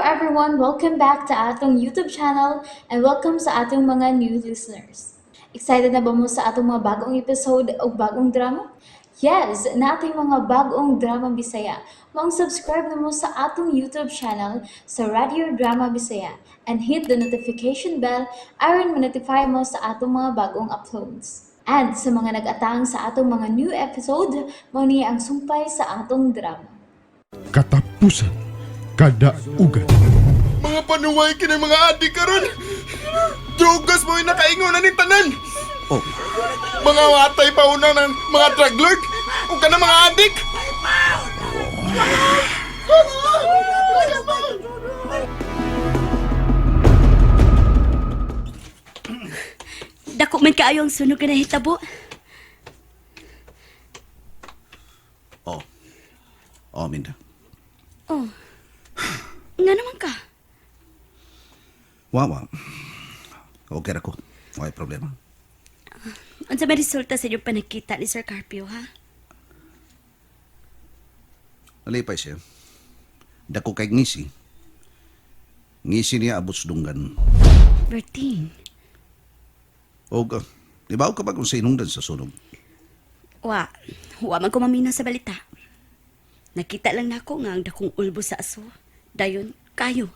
everyone, welcome back to atong YouTube channel and welcome sa atong mga new listeners. Excited na ba mo sa atong mga bagong episode o bagong drama? Yes, na ating mga bagong drama Bisaya. Subscribe na mo sa atong YouTube channel sa Radio Drama Bisaya and hit the notification bell aron ma-notify mo sa atong mga bagong uploads. And sa mga nag-atang sa atong mga new episode, mo niya ang sumpay sa atong drama. Katapusan, kadaugan. Mga panuway kini mga adik karon. Drugas mo yung nakaingon na ni tanan. Oh, Mga watay pa una ng mga drug lord. O ka na mga adik. Dako man kaayo ang sunog ka na hitabo. Minda. Oh, nga naman ka. Wawa. Okay ako. Okay problema. Ano sa may resulta sa inyong panagkita ni Sir Carpio, ha? Nalipay siya. Dako kay ngisi. Ngisi niya abot sudungan. Berting, O, di ba ka ba kung sinungdan sa sunog? wa man ko mamina sa balita. Nakita lang nako nga ang dakong ulbo sa aso. Dayon, kayo.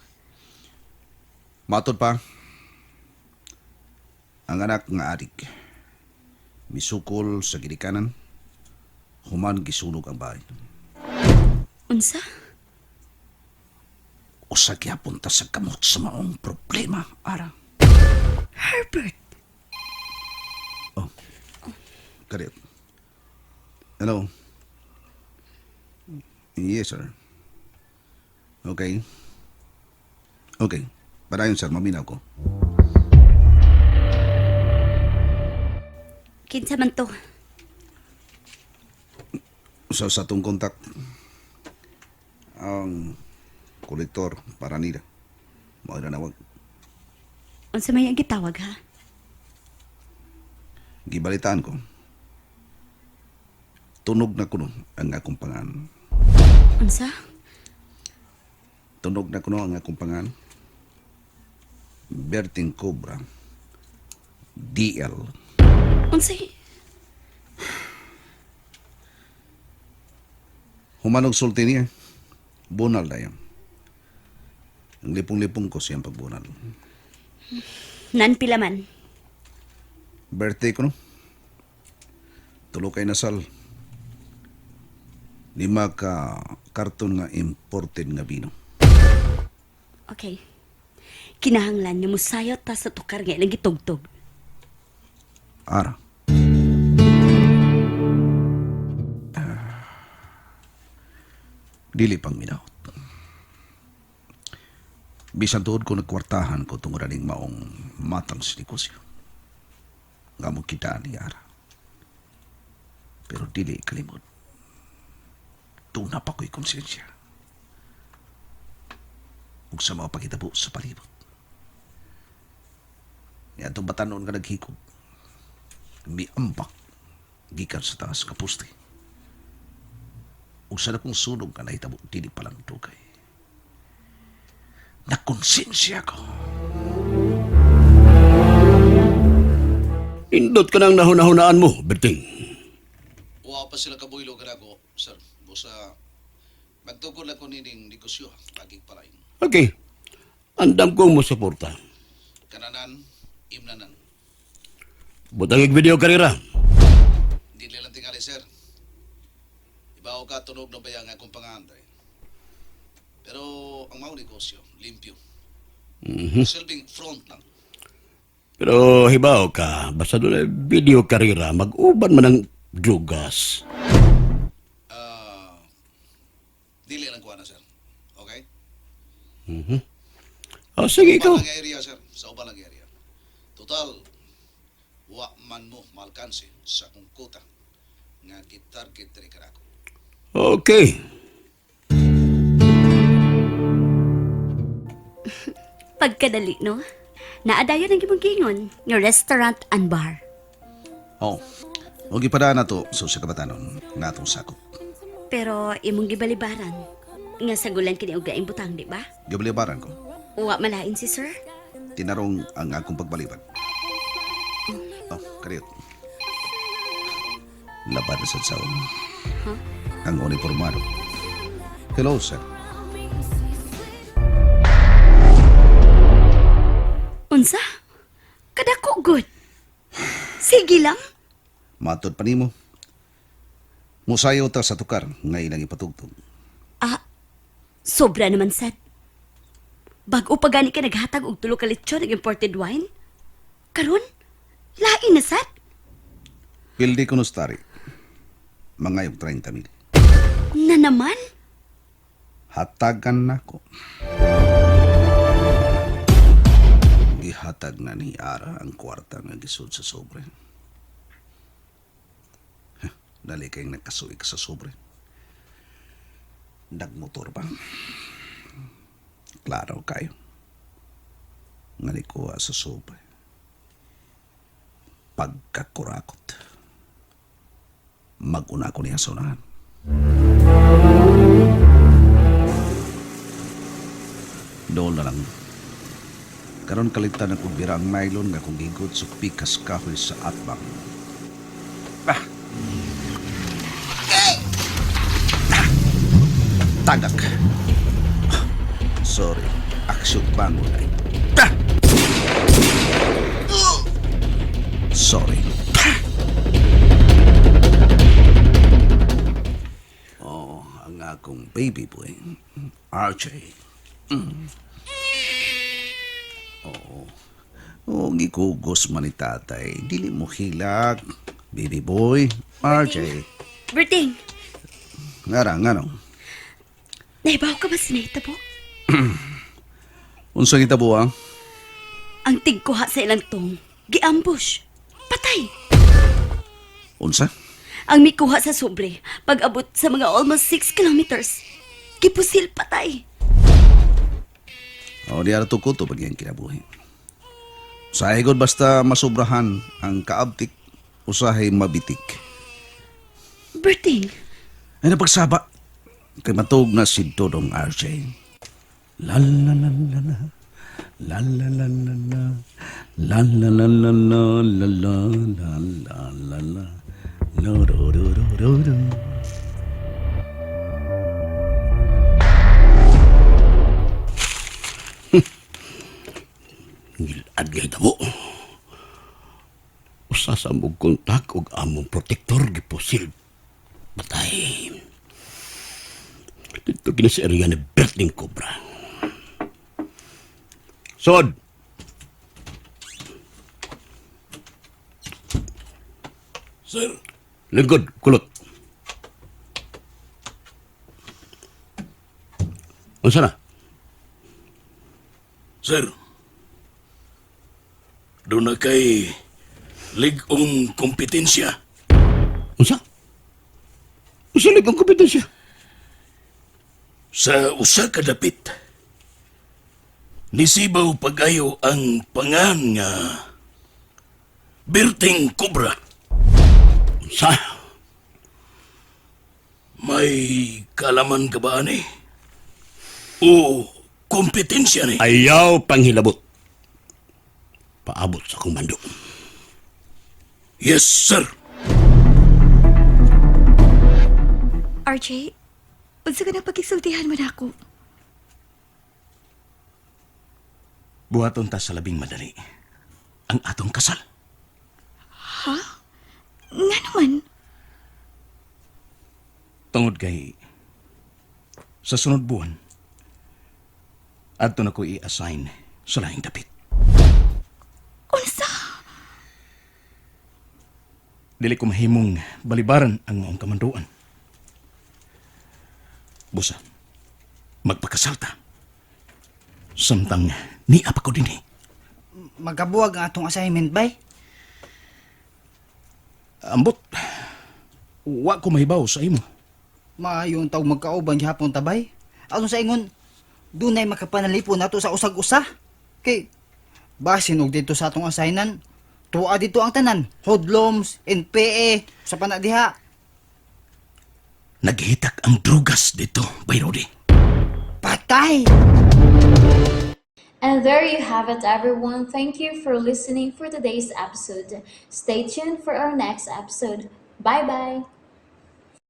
Matod pa. Ang anak nga adik. Misukol sa gidikanan. Human gisunog ang bahay. Unsa? Usa gyapon ta sa kamot sa maong problema, ara. Herbert! Karit. Hello. Yes, sir. Okay. Okay. Padayon, sir. Maminaw ko. Kinsa man to? Sa atong kontak, ang kolektor para nila. Mga nanawag. Unsa may ang gitawag, ha? Gibalitaan ko. Tunog na kuno ang akong pangan. Unsa? Tunog na kuno ang akong pangan. Berting Cobra. DL. Unsay? Humanog sulti niya. Bunal na yan. Ang lipong-lipong ko siyang pagbunal. Nan pila man. Birthday ko no. Tulo kay nasal. 5 ka karton nga imported nga bino. Okay. Kinahanglan niya musayot ta sa tukar nga ilang gitugtog. Ara. Dili pang minaot. Bisan tuod ko nagkwartahan ko tungod aning maong matang sa negosyo. Nga mo kita ni Ara. Pero dili kalimot. Tuna pa ko'y konsensya. Ug sa mga pagkitabo sa palibot. Yan itong batanon nga naghikog. Miambak. Gikan sa taas ka puste. Ug sa nakong sunog nga nahitabo, dili palang dugay. Nakonsensya ko. Indot ka nang nahunahunaan mo, Berting. Wa pa sila kabuylo ka ko, sir. Busa, magtukod lang ko nining negosyo, pagig palain. Okay. Andam kong mo suporta. Kananan, imnanan. Butangig video karira. Hindi lang tingali, sir. Ibaw ka tunog na bayang akong panganday. Pero ang mga negosyo, limpyo. Silbing front lang. Pero hibaw ka, basta doon ay video karira, mag-uban man ng drugas. Dili lang kuha na, sir. Okay? O sige ikaw. Ubang lang area, sir. Sa ubang lang area. Total, wa man mo malkansi sa kong kuta nga gitarget diri ka ako. Okay. Pagkadali, no? Naadayon ang imong gingon, nga restaurant and bar. Oh, huwag ipadaan na to sa kabatanon nga atong sakop. Pero imong gibalibaran. nga sagulan kini og daing butang, di ba? Gabilibaran ko. Wa malain si sir. Tinarong ang akong pagbalibad. Oh, kariyot. Laban sa saon. Ang uniformado. Hello, sir. Unsa? Kadako good. Sige lang. Matod pa nimo. Musayo ta sa tukar nga ilang ipatugtog. Ah, sobra naman sad. Bago pa gani ka naghatag og tulo ka lechon ng imported wine? Karon, lain na sad. Pildi ko nostari. Mga yung 30,000. Na naman? Hatagan na ko. Gihatag na ni Ara ang kwarta nga gisud sa sobre. Dali kayong nagkasuig sa sobre. Nagmotor pa. Klaro kayo. Ngalikuha sa sobre. Pagkakurakot. Maguna ko niya sa unahan. Doon na lang. Karon kalitan ako bira ang nylon nga kung gigod sa pikas kahoy sa atbang. Tagak. Sorry. Aksyon bangon ay. Sorry. Oh, ang akong baby boy. RJ. Oh, gikugos man ni tatay. Dili mo hilag. Baby boy. RJ. Berting, Nga. naibaw ka ba sinita po? Unsang itabo ang? Ang tigkuha sa ilang tong, giambush. Patay. Unsa? Ang mikuha sa sobre, pag-abot sa mga almost 6 kilometers, gipusil patay. O, di arato ko to pag yan kinabuhi. Usahay god basta masobrahan ang kaabtik, usahay mabitik. Berting, Ay napagsaba. Kay matug na si Dodong RJ. La la la la la. La la la la la. La la la la la la la la la la la. Lo do do do do do. Adlay tabo. Usa sa mong kontak og among protektor giposil. Patay. Dito kini sa area ni Berting Cobra. Sod! Sir. Lingkod, kulot. Unsa na? Sir, doon na kay ligong kompetensya. Unsa? Unsa lang ang kompetensya? Sa usa ka dapit, nisibaw pagayo ang pangan nga Berting Cobra. Unsa? May kalaman ka ba ani? O kompetensya ni? Ayaw panghilabot. Paabot sa komando. Yes, sir. RJ, unsa ka na pagkisultihan man ako? Buhaton ta sa labing madali ang atong kasal. Nga naman. Tungod kay sa sunod buwan, adto na ko i-assign sa lahing dapit. Unsa? Dili ko mahimong balibaran ang maong kamanduan. Busa, magpakasalta. Samtang niya pa ko din eh. Magabuwag ang atong assignment, bay. Ambot, wa ko mahibaw sa imo. Maayo ang taong magkauban hapon tabay. Ano sa ingon, dunay makapanalipon nato sa usag-usa. Kay, basin og dito sa atong assignan, tuwa dito ang tanan, hodloms, NPE, sa panadiha. Naghitak ang drugas dito, Bay Rodi. Tay! And there you have it, everyone. Thank you for listening for today's episode. Stay tuned for our next episode. Bye bye.